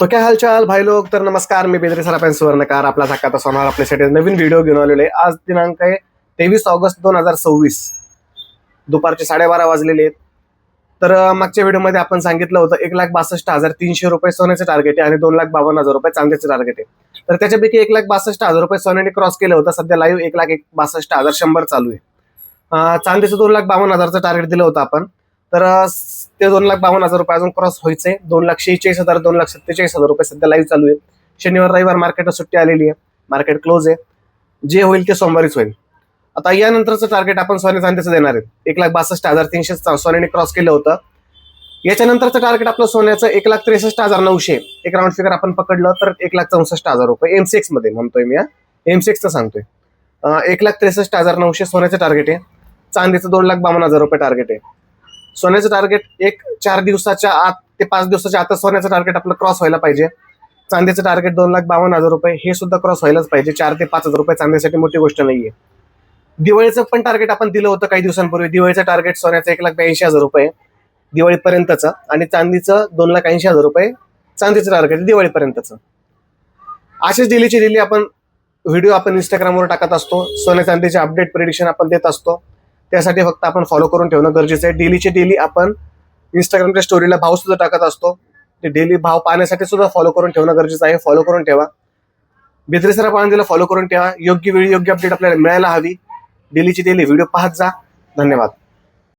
तो क्या हालचाल भाई लोग. तर नमस्कार, मी बेदरे सराफेन सुवर्णकार. आपला धक्का सोनार आपल्यासाठी नवीन व्हिडिओ घेऊन आलेलो आहे. आज दिनांक आहे 23 ऑगस्ट 2026. दुपारचे 12:30 वाजलेले आहेत. तर मागच्या व्हिडिओमध्ये आपण सांगितलं होतं 1,62,300 रुपये सोन्याचं टार्गेट आहे आणि 2,52,000 रुपये चांदीचं टार्गेट आहे. तर त्याच्यापैकी 1,62,000 रुपये सोन्याने क्रॉस केलं होतं. सध्या लाईव्ह 1,62,100 चालू आहे. चांदीचं 2,52,000चं टार्गेट दिलं होतं आपण. तर ते 2,52,000 रुपये अजून क्रॉस व्हायचे. 2,46,000 2,47,000 रुपये सध्या लाईव्ह चालू आहे. शनिवार रविवार मार्केटला सुट्टी आलेली आहे, मार्केट क्लोज आहे. जे होईल ते सोमवारीच होईल. आता यानंतरचं टार्गेट आपण सोन्या चांदीचं देणार आहे. 1,62,300 सोन्याने क्रॉस केलं होतं. याच्यानंतरचं टार्गेट आपलं सोन्याचं 1,63,900. एक राऊंड फिगर आपण पकडलं तर 1,64,000 रुपये. एमसीएक्स मध्ये म्हणतोय मी, एमसीएक्सचं सांगतोय. 1,63,900 सोन्याचं टार्गेट आहे. चांदीचं 2,52,000 रुपये टार्गेट आहे. सोन्याचं टार्गेट 4 दिवसाच्या आत ते 5 दिवसाच्या आत सोन्याचं टार्गेट आपलं क्रॉस व्हायला पाहिजे. चांदीचं टार्गेट 2,52,000 रुपये हे सुद्धा क्रॉस व्हायलाच पाहिजे. 4 ते 5,000 रुपये चांदीसाठी मोठी गोष्ट नाहीये. दिवाळीचं पण टार्गेट आपण दिलं होतं काही दिवसांपूर्वी. दिवाळीचं टार्गेट सोन्याचं 1,82,000 रुपये दिवाळीपर्यंतचं आणि चांदीचं 2,80,000 रुपये चांदीचं टार्गेट दिवाळीपर्यंतचं. असेच डेली आपण व्हिडिओ आपण इंस्टाग्रामवर टाकत असतो. सोन्या चांदीचे अपडेट प्रेडिक्शन आपण देत असतो. त्यासाठी फक्त आपण फॉलो करून ठेवणं गरजेचं आहे. डेली आपण इंस्टाग्रामच्या स्टोरीला भाव सुद्धा टाकत असतो. ते डेली भाव पाहण्यासाठी सुद्धा फॉलो करून ठेवणं गरजेचं आहे. फॉलो करून ठेवा. बेदरे सराफ आनंदीला फॉलो करून ठेवा. योग्य वेळी योग्य अपडेट आपल्याला मिळायला हवी. डेली व्हिडिओ पाहत जा. धन्यवाद.